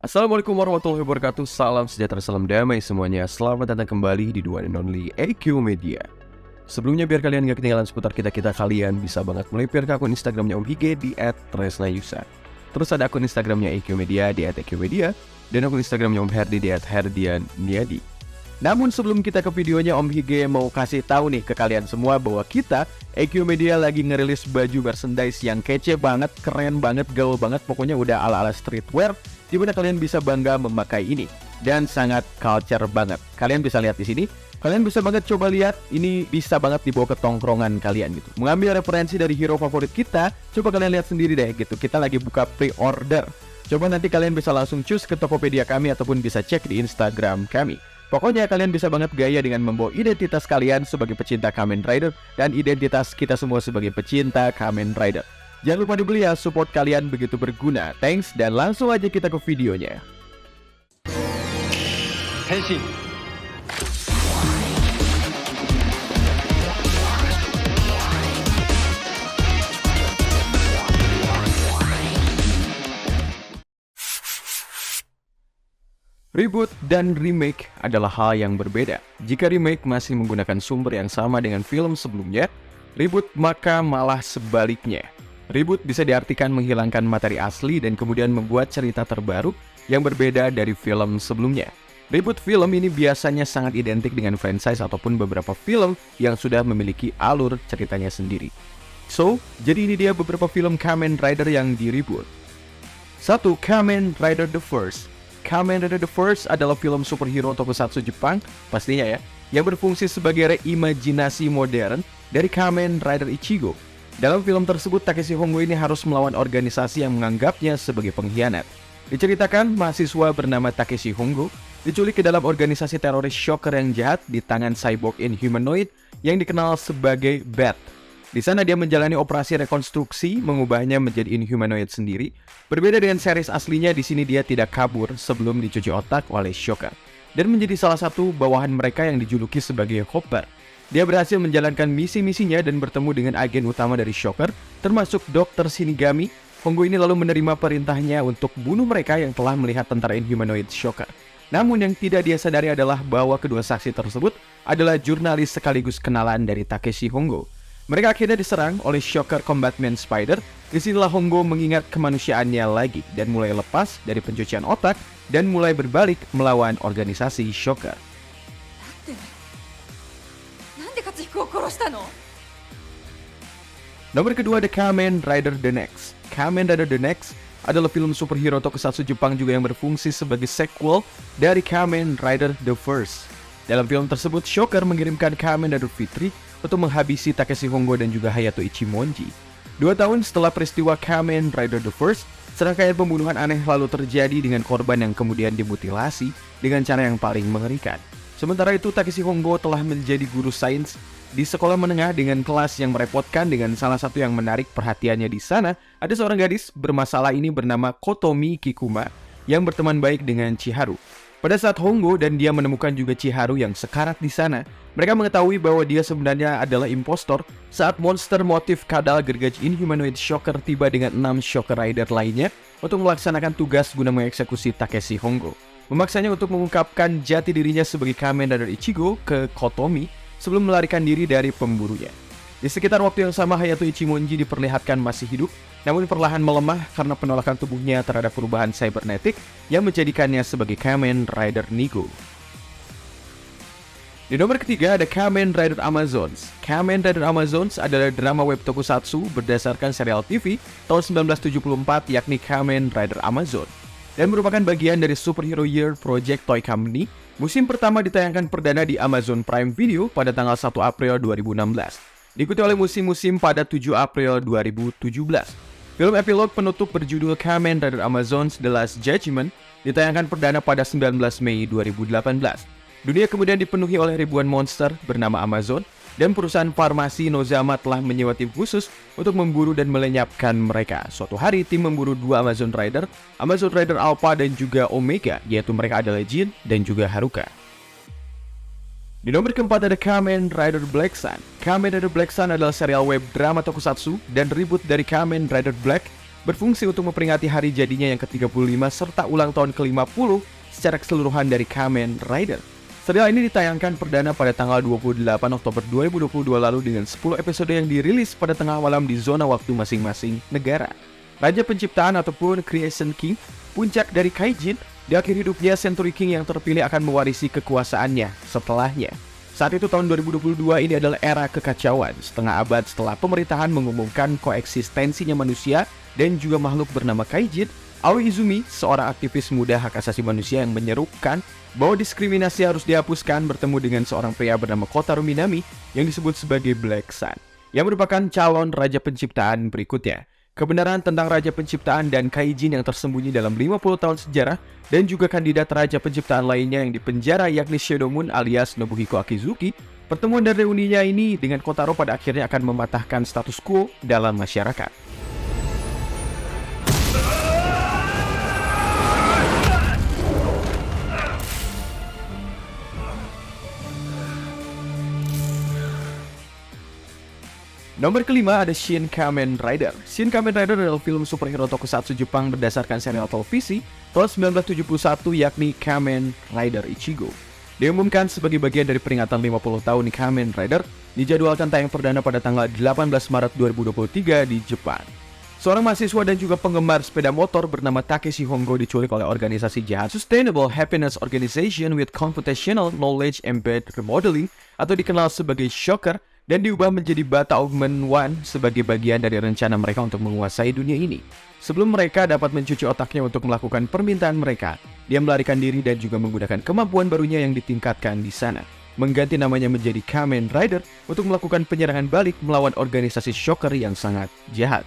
Assalamualaikum warahmatullahi wabarakatuh. Salam sejahtera, salam damai semuanya. Selamat datang kembali di The One and Only AQ Media. Sebelumnya biar kalian gak ketinggalan seputar kita-kita, kalian bisa banget melipir ke akun Instagramnya Om Hige di @tresnayusa. Terus ada akun Instagramnya AQ Media di @AQ dan akun Instagramnya Om Herdi di @herdianniadi. Namun sebelum kita ke videonya, Om Hige mau kasih tahu nih ke kalian semua bahwa kita AQ Media lagi ngerilis baju merchandise yang kece banget, keren banget, gaul banget, pokoknya udah ala-ala streetwear, di mana kalian bisa bangga memakai ini dan sangat culture banget. Kalian bisa lihat di sini. Kalian bisa banget coba lihat, ini bisa banget dibawa ke tongkrongan kalian gitu. Mengambil referensi dari hero favorit kita, coba kalian lihat sendiri deh gitu. Kita lagi buka pre-order. Coba nanti kalian bisa langsung choose ke Tokopedia kami ataupun bisa cek di Instagram kami. Pokoknya kalian bisa banget gaya dengan membawa identitas kalian sebagai pecinta Kamen Rider dan identitas kita semua sebagai pecinta Kamen Rider. Jangan lupa dibeli ya, support kalian begitu berguna. Thanks, dan langsung aja kita ke videonya. Henshin. Reboot dan remake adalah hal yang berbeda. Jika remake masih menggunakan sumber yang sama dengan film sebelumnya, reboot maka malah sebaliknya. Reboot bisa diartikan menghilangkan materi asli dan kemudian membuat cerita terbaru yang berbeda dari film sebelumnya. Reboot film ini biasanya sangat identik dengan franchise ataupun beberapa film yang sudah memiliki alur ceritanya sendiri. So, jadi ini dia beberapa film Kamen Rider yang di-reboot. 1. Kamen Rider The First. Kamen Rider The First adalah film superhero tokusatsu Jepang, pastinya ya, yang berfungsi sebagai reimajinasi modern dari Kamen Rider Ichigo. Dalam film tersebut, Takeshi Hongo ini harus melawan organisasi yang menganggapnya sebagai pengkhianat. Diceritakan, mahasiswa bernama Takeshi Hongo diculik ke dalam organisasi teroris Shocker yang jahat di tangan cyborg Inhumanoid yang dikenal sebagai Bat. Di sana dia menjalani operasi rekonstruksi, mengubahnya menjadi Inhumanoid sendiri. Berbeda dengan series aslinya, di sini dia tidak kabur sebelum dicuci otak oleh Shocker dan menjadi salah satu bawahan mereka yang dijuluki sebagai Hopper. Dia berhasil menjalankan misi-misinya dan bertemu dengan agen utama dari Shocker, termasuk Dr. Shinigami. Hongo ini lalu menerima perintahnya untuk bunuh mereka yang telah melihat tentara Inhumanoid Shocker. Namun yang tidak dia sadari adalah bahwa kedua saksi tersebut adalah jurnalis sekaligus kenalan dari Takeshi Hongo. Mereka akhirnya diserang oleh Shocker Combatman Spider. Disinilah Hongo mengingat kemanusiaannya lagi dan mulai lepas dari pencucian otak dan mulai berbalik melawan organisasi Shocker. Nomor kedua, The Kamen Rider The Next. Kamen Rider The Next adalah film superhero tokusatsu Jepang juga yang berfungsi sebagai sequel dari Kamen Rider The First. Dalam film tersebut, Shocker mengirimkan Kamen Rider Fitri untuk menghabisi Takeshi Hongo dan juga Hayato Ichimonji. 2 tahun setelah peristiwa Kamen Rider The First, serangkaian pembunuhan aneh lalu terjadi dengan korban yang kemudian dimutilasi dengan cara yang paling mengerikan. Sementara itu, Takeshi Hongo telah menjadi guru sains di sekolah menengah dengan kelas yang merepotkan. Dengan salah satu yang menarik perhatiannya di sana, ada seorang gadis bermasalah ini bernama Kotomi Kikuma yang berteman baik dengan Chiharu. Pada saat Hongo dan dia menemukan juga Chiharu yang sekarat di sana, mereka mengetahui bahwa dia sebenarnya adalah impostor saat monster motif kadal gergaji Inhumanoid Shocker tiba dengan 6 Shocker Rider lainnya untuk melaksanakan tugas guna mengeksekusi Takeshi Hongo. Memaksanya untuk mengungkapkan jati dirinya sebagai Kamen Rider Ichigo ke Kotomi sebelum melarikan diri dari pemburunya. Di sekitar waktu yang sama, Hayato Ichimonji diperlihatkan masih hidup, namun perlahan melemah karena penolakan tubuhnya terhadap perubahan cybernetik yang menjadikannya sebagai Kamen Rider Nigo. Di nomor ketiga ada Kamen Rider Amazons. Kamen Rider Amazons adalah drama web tokusatsu berdasarkan serial TV tahun 1974 yakni Kamen Rider Amazon, dan merupakan bagian dari Superhero Year Project Toy Company. Musim pertama ditayangkan perdana di Amazon Prime Video pada tanggal 1 April 2016. Diikuti oleh musim-musim pada 7 April 2017. Film epilog penutup berjudul Kamen Rider Amazons The Last Judgment ditayangkan perdana pada 19 Mei 2018. Dunia kemudian dipenuhi oleh ribuan monster bernama Amazon, dan perusahaan farmasi Nozama telah menyewa tim khusus untuk memburu dan melenyapkan mereka. Suatu hari, tim memburu 2 Amazon Rider Alpha dan juga Omega, yaitu mereka adalah Jin dan juga Haruka. Di nomor keempat ada Kamen Rider Black Sun. Kamen Rider Black Sun adalah serial web drama tokusatsu dan reboot dari Kamen Rider Black berfungsi untuk memperingati hari jadinya yang ke-35 serta ulang tahun ke-50 secara keseluruhan dari Kamen Rider. Serial ini ditayangkan perdana pada tanggal 28 Oktober 2022 lalu dengan 10 episode yang dirilis pada tengah malam di zona waktu masing-masing negara. Raja Penciptaan ataupun Creation King, puncak dari Kaijin, di akhir hidupnya Century King yang terpilih akan mewarisi kekuasaannya setelahnya. Saat itu tahun 2022 ini adalah era kekacauan, setengah abad setelah pemerintahan mengumumkan koeksistensinya manusia dan juga makhluk bernama Kaijin. Aoi Izumi, seorang aktivis muda hak asasi manusia yang menyerukan bahwa diskriminasi harus dihapuskan, bertemu dengan seorang pria bernama Kotaro Minami yang disebut sebagai Black Sun, yang merupakan calon Raja Penciptaan berikutnya. Kebenaran tentang Raja Penciptaan dan Kaijin yang tersembunyi dalam 50 tahun sejarah dan juga kandidat Raja Penciptaan lainnya yang dipenjara yakni Shadow Moon alias Nobuhiko Akizuki. Pertemuan dan reuninya ini dengan Kotaro pada akhirnya akan mematahkan status quo dalam masyarakat. Nomor kelima ada Shin Kamen Rider. Shin Kamen Rider adalah film superhero tokusatsu Jepang berdasarkan serial televisi tahun 1971 yakni Kamen Rider Ichigo. Diumumkan sebagai bagian dari peringatan 50 tahun Kamen Rider, dijadwalkan tayang perdana pada tanggal 18 Maret 2023 di Jepang. Seorang mahasiswa dan juga penggemar sepeda motor bernama Takeshi Hongo diculik oleh organisasi jahat Sustainable Happiness Organization with Computational Knowledge Embedded Remodeling atau dikenal sebagai Shocker, dan diubah menjadi Bata Augment One sebagai bagian dari rencana mereka untuk menguasai dunia ini. Sebelum mereka dapat mencuci otaknya untuk melakukan permintaan mereka, dia melarikan diri dan juga menggunakan kemampuan barunya yang ditingkatkan di sana, mengganti namanya menjadi Kamen Rider untuk melakukan penyerangan balik melawan organisasi Shocker yang sangat jahat.